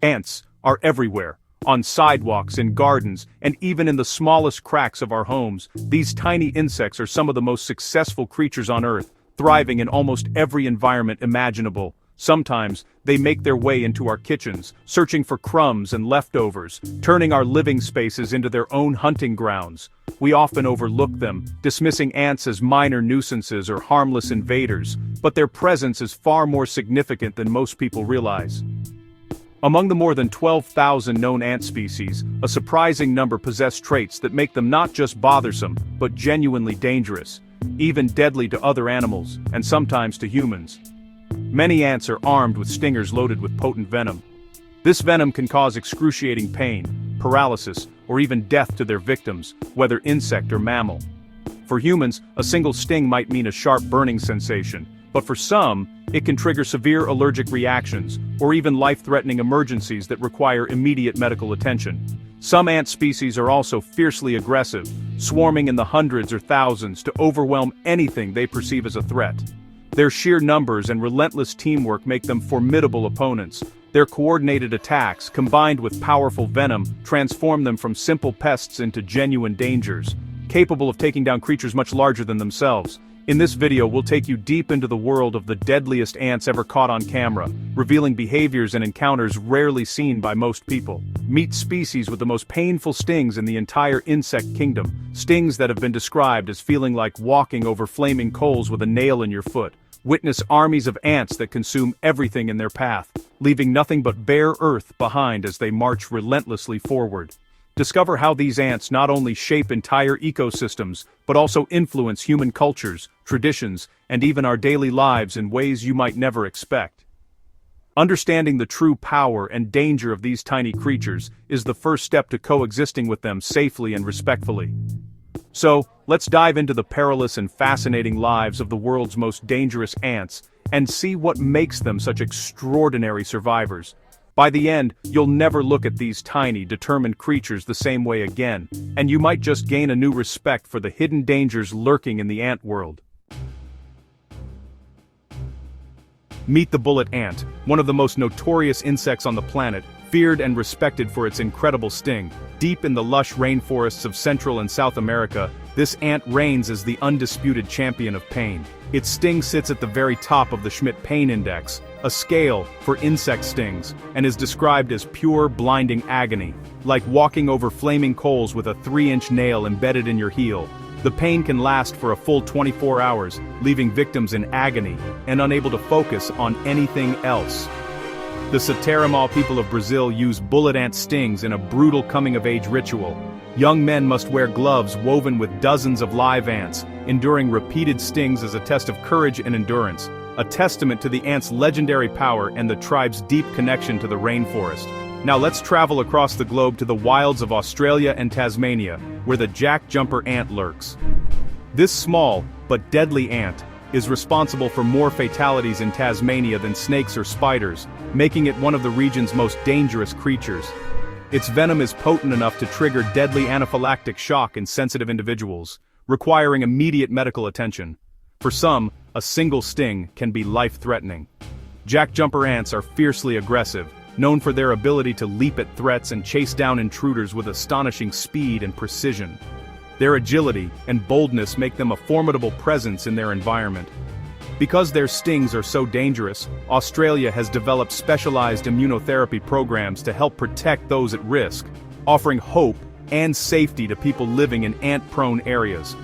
Ants are everywhere, on sidewalks, in gardens, and even in the smallest cracks of our homes. These tiny insects are some of the most successful creatures on Earth, thriving in almost every environment imaginable. Sometimes, they make their way into our kitchens, searching for crumbs and leftovers, turning our living spaces into their own hunting grounds. We often overlook them, dismissing ants as minor nuisances or harmless invaders, but their presence is far more significant than most people realize. Among the more than 12,000 known ant species, a surprising number possess traits that make them not just bothersome, but genuinely dangerous, even deadly to other animals, and sometimes to humans. Many ants are armed with stingers loaded with potent venom. This venom can cause excruciating pain, paralysis, or even death to their victims, whether insect or mammal. For humans, a single sting might mean a sharp burning sensation, but for some, it can trigger severe allergic reactions, or even life-threatening emergencies that require immediate medical attention. Some ant species are also fiercely aggressive, swarming in the hundreds or thousands to overwhelm anything they perceive as a threat. Their sheer numbers and relentless teamwork make them formidable opponents. Their coordinated attacks, combined with powerful venom, transform them from simple pests into genuine dangers, capable of taking down creatures much larger than themselves. In this video, we'll take you deep into the world of the deadliest ants ever caught on camera, revealing behaviors and encounters rarely seen by most people. Meet species with the most painful stings in the entire insect kingdom, stings that have been described as feeling like walking over flaming coals with a nail in your foot. Witness armies of ants that consume everything in their path, leaving nothing but bare earth behind as they march relentlessly forward. Discover how these ants not only shape entire ecosystems, but also influence human cultures, traditions, and even our daily lives in ways you might never expect. Understanding the true power and danger of these tiny creatures is the first step to coexisting with them safely and respectfully. So, let's dive into the perilous and fascinating lives of the world's most dangerous ants, and see what makes them such extraordinary survivors. By the end, you'll never look at these tiny, determined creatures the same way again, and you might just gain a new respect for the hidden dangers lurking in the ant world. Meet the bullet ant, one of the most notorious insects on the planet, feared and respected for its incredible sting. Deep in the lush rainforests of Central and South America, this ant reigns as the undisputed champion of pain. Its sting sits at the very top of the Schmidt Pain Index, a scale for insect stings, and is described as pure, blinding agony, like walking over flaming coals with a 3-inch nail embedded in your heel. The pain can last for a full 24 hours, leaving victims in agony and unable to focus on anything else. The Saterama people of Brazil use bullet ant stings in a brutal coming-of-age ritual. Young men must wear gloves woven with dozens of live ants, enduring repeated stings as a test of courage and endurance, a testament to the ant's legendary power and the tribe's deep connection to the rainforest. Now let's travel across the globe to the wilds of Australia and Tasmania, where the jack-jumper ant lurks. This small, but deadly ant is responsible for more fatalities in Tasmania than snakes or spiders, making it one of the region's most dangerous creatures. Its venom is potent enough to trigger deadly anaphylactic shock in sensitive individuals, requiring immediate medical attention. For some, a single sting can be life-threatening. Jack-jumper ants are fiercely aggressive, known for their ability to leap at threats and chase down intruders with astonishing speed and precision. Their agility and boldness make them a formidable presence in their environment. Because their stings are so dangerous, Australia has developed specialized immunotherapy programs to help protect those at risk, offering hope and safety to people living in ant-prone areas.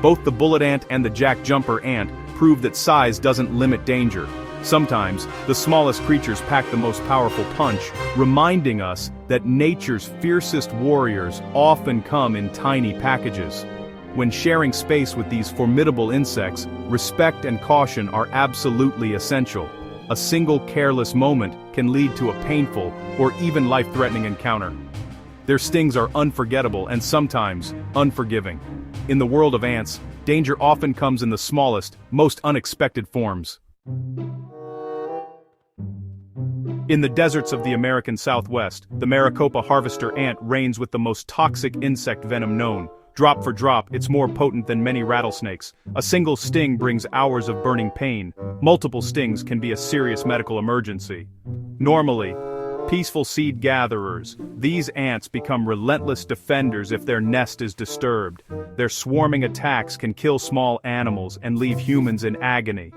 Both the bullet ant and the jack-jumper ant prove that size doesn't limit danger. Sometimes, the smallest creatures pack the most powerful punch, reminding us that nature's fiercest warriors often come in tiny packages. When sharing space with these formidable insects, respect and caution are absolutely essential. A single careless moment can lead to a painful or even life-threatening encounter. Their stings are unforgettable and sometimes unforgiving. In the world of ants, danger often comes in the smallest, most unexpected forms. In the deserts of the American Southwest, the Maricopa harvester ant reigns with the most toxic insect venom known. Drop for drop, it's more potent than many rattlesnakes. A single sting brings hours of burning pain. Multiple stings can be a serious medical emergency. Normally, Peaceful seed gatherers, these ants become relentless defenders if their nest is disturbed. Their swarming attacks can kill small animals and leave humans in agony.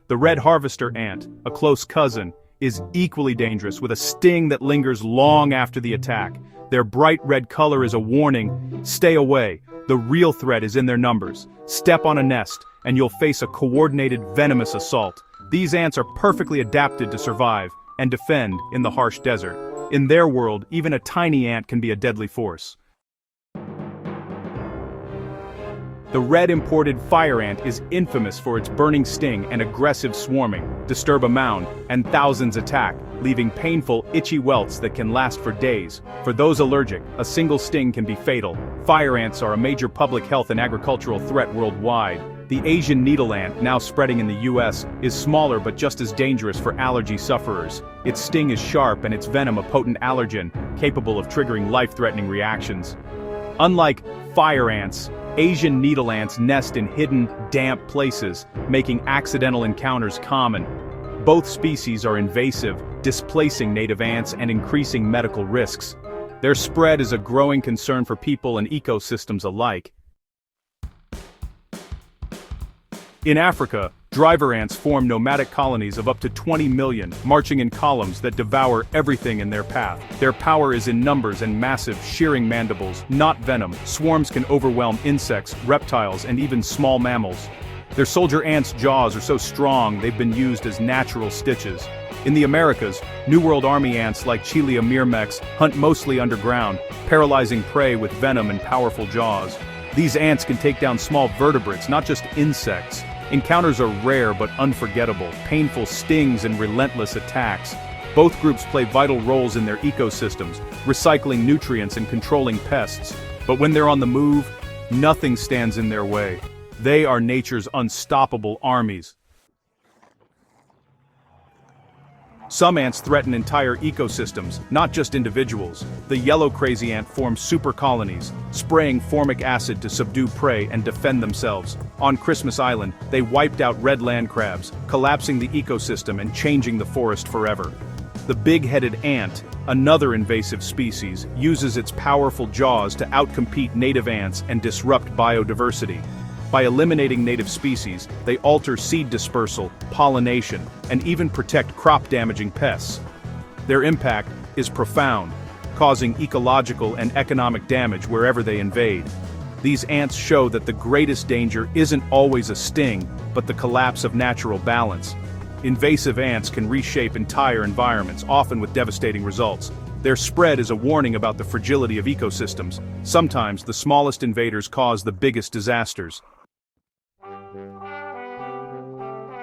The red harvester ant, a close cousin, is equally dangerous with a sting that lingers long after the attack. Their bright red color is a warning, stay away. The real threat is in their numbers. Step on a nest, and you'll face a coordinated venomous assault. These ants are perfectly adapted to survive and defend in the harsh desert. In their world, even a tiny ant can be a deadly force. The red imported fire ant is infamous for its burning sting and aggressive swarming. Disturb a mound, and thousands attack, leaving painful, itchy welts that can last for days. For those allergic, a single sting can be fatal. Fire ants are a major public health and agricultural threat worldwide. The Asian needle ant, now spreading in the US, is smaller but just as dangerous for allergy sufferers. Its sting is sharp and its venom a potent allergen, capable of triggering life-threatening reactions. Unlike fire ants, Asian needle ants nest in hidden, damp places, making accidental encounters common. Both species are invasive, displacing native ants and increasing medical risks. Their spread is a growing concern for people and ecosystems alike. In Africa, driver ants form nomadic colonies of up to 20 million, marching in columns that devour everything in their path. Their power is in numbers and massive, shearing mandibles, not venom. Swarms can overwhelm insects, reptiles, and even small mammals. Their soldier ants' jaws are so strong they've been used as natural stitches. In the Americas, New World Army ants like Chilia myrmex hunt mostly underground, paralyzing prey with venom and powerful jaws. These ants can take down small vertebrates, not just insects. Encounters are rare but unforgettable, painful stings and relentless attacks. Both groups play vital roles in their ecosystems, recycling nutrients and controlling pests. But when they're on the move, nothing stands in their way. They are nature's unstoppable armies. Some ants threaten entire ecosystems, not just individuals. The yellow crazy ant forms super colonies, spraying formic acid to subdue prey and defend themselves. On Christmas Island, they wiped out red land crabs, collapsing the ecosystem and changing the forest forever. The big-headed ant, another invasive species, uses its powerful jaws to outcompete native ants and disrupt biodiversity. By eliminating native species, they alter seed dispersal, pollination, and even protect crop-damaging pests. Their impact is profound, causing ecological and economic damage wherever they invade. These ants show that the greatest danger isn't always a sting, but the collapse of natural balance. Invasive ants can reshape entire environments, often with devastating results. Their spread is a warning about the fragility of ecosystems. Sometimes the smallest invaders cause the biggest disasters.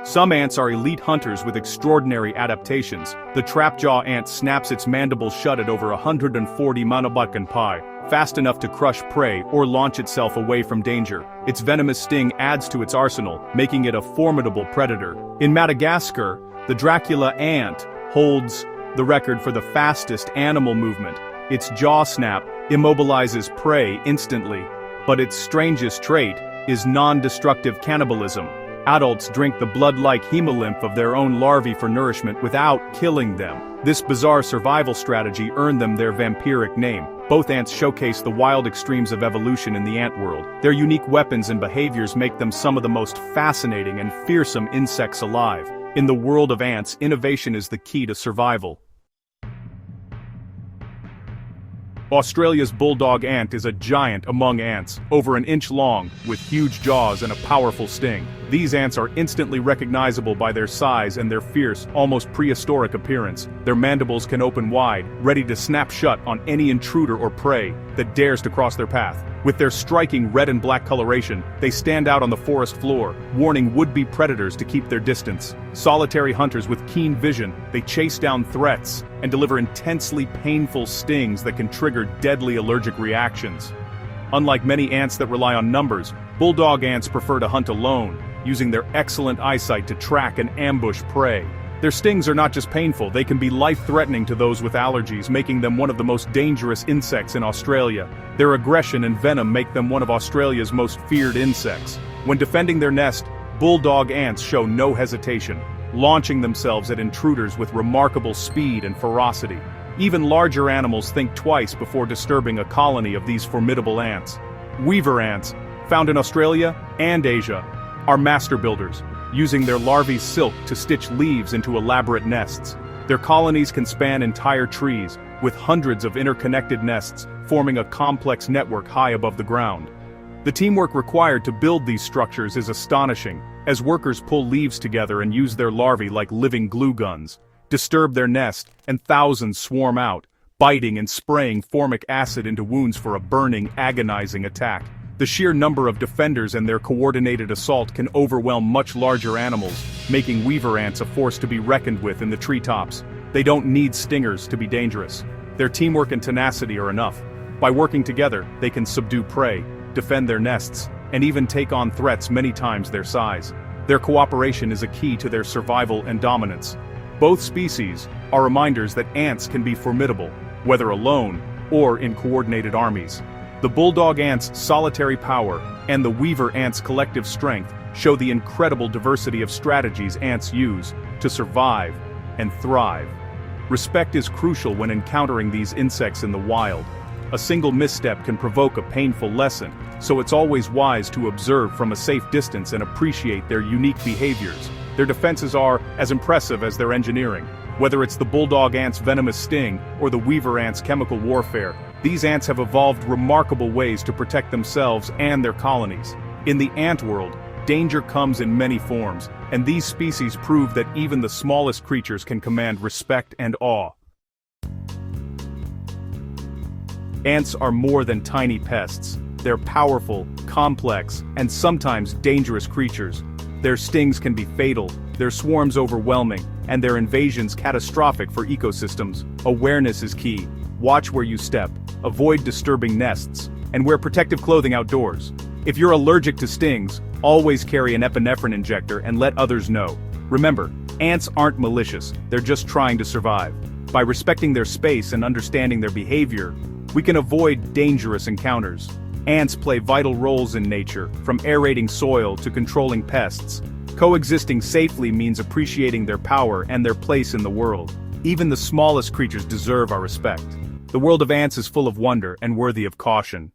Some ants are elite hunters with extraordinary adaptations. The trapjaw ant snaps its mandibles shut at over 140 mph, fast enough to crush prey or launch itself away from danger. Its venomous sting adds to its arsenal, making it a formidable predator. In Madagascar, the Dracula ant holds the record for the fastest animal movement. Its jaw snap immobilizes prey instantly, but its strangest trait is non-destructive cannibalism. Adults drink the blood-like hemolymph of their own larvae for nourishment without killing them. This bizarre survival strategy earned them their vampiric name. Both ants showcase the wild extremes of evolution in the ant world. Their unique weapons and behaviors make them some of the most fascinating and fearsome insects alive. In the world of ants, innovation is the key to survival. Australia's bulldog ant is a giant among ants, over an inch long, with huge jaws and a powerful sting. These ants are instantly recognizable by their size and their fierce, almost prehistoric appearance. Their mandibles can open wide, ready to snap shut on any intruder or prey that dares to cross their path. With their striking red and black coloration, they stand out on the forest floor, warning would-be predators to keep their distance. Solitary hunters with keen vision, they chase down threats and deliver intensely painful stings that can trigger deadly allergic reactions. Unlike many ants that rely on numbers, bulldog ants prefer to hunt alone, using their excellent eyesight to track and ambush prey. Their stings are not just painful, they can be life-threatening to those with allergies, making them one of the most dangerous insects in Australia. Their aggression and venom make them one of Australia's most feared insects. When defending their nest, bulldog ants show no hesitation, launching themselves at intruders with remarkable speed and ferocity. Even larger animals think twice before disturbing a colony of these formidable ants. Weaver ants, found in Australia and Asia, are master builders, using their larvae silk to stitch leaves into elaborate nests. Their colonies can span entire trees, with hundreds of interconnected nests forming a complex network high above the ground. The teamwork required to build these structures is astonishing, as workers pull leaves together and use their larvae like living glue guns, disturb their nest, and thousands swarm out, biting and spraying formic acid into wounds for a burning, agonizing attack. The sheer number of defenders and their coordinated assault can overwhelm much larger animals, making weaver ants a force to be reckoned with in the treetops. They don't need stingers to be dangerous. Their teamwork and tenacity are enough. By working together, they can subdue prey, defend their nests, and even take on threats many times their size. Their cooperation is a key to their survival and dominance. Both species are reminders that ants can be formidable, whether alone or in coordinated armies. The bulldog ant's solitary power and the weaver ant's collective strength show the incredible diversity of strategies ants use to survive and thrive. Respect is crucial when encountering these insects in the wild. A single misstep can provoke a painful lesson, so it's always wise to observe from a safe distance and appreciate their unique behaviors. Their defenses are as impressive as their engineering. Whether it's the bulldog ant's venomous sting or the weaver ant's chemical warfare, these ants have evolved remarkable ways to protect themselves and their colonies. In the ant world, danger comes in many forms, and these species prove that even the smallest creatures can command respect and awe. Ants are more than tiny pests. They're powerful, complex, and sometimes dangerous creatures. Their stings can be fatal, their swarms overwhelming, and their invasions catastrophic for ecosystems. Awareness is key. Watch where you step, avoid disturbing nests, and wear protective clothing outdoors. If you're allergic to stings, always carry an epinephrine injector and let others know. Remember, ants aren't malicious, they're just trying to survive. By respecting their space and understanding their behavior, we can avoid dangerous encounters. Ants play vital roles in nature, from aerating soil to controlling pests. Coexisting safely means appreciating their power and their place in the world. Even the smallest creatures deserve our respect. The world of ants is full of wonder and worthy of caution.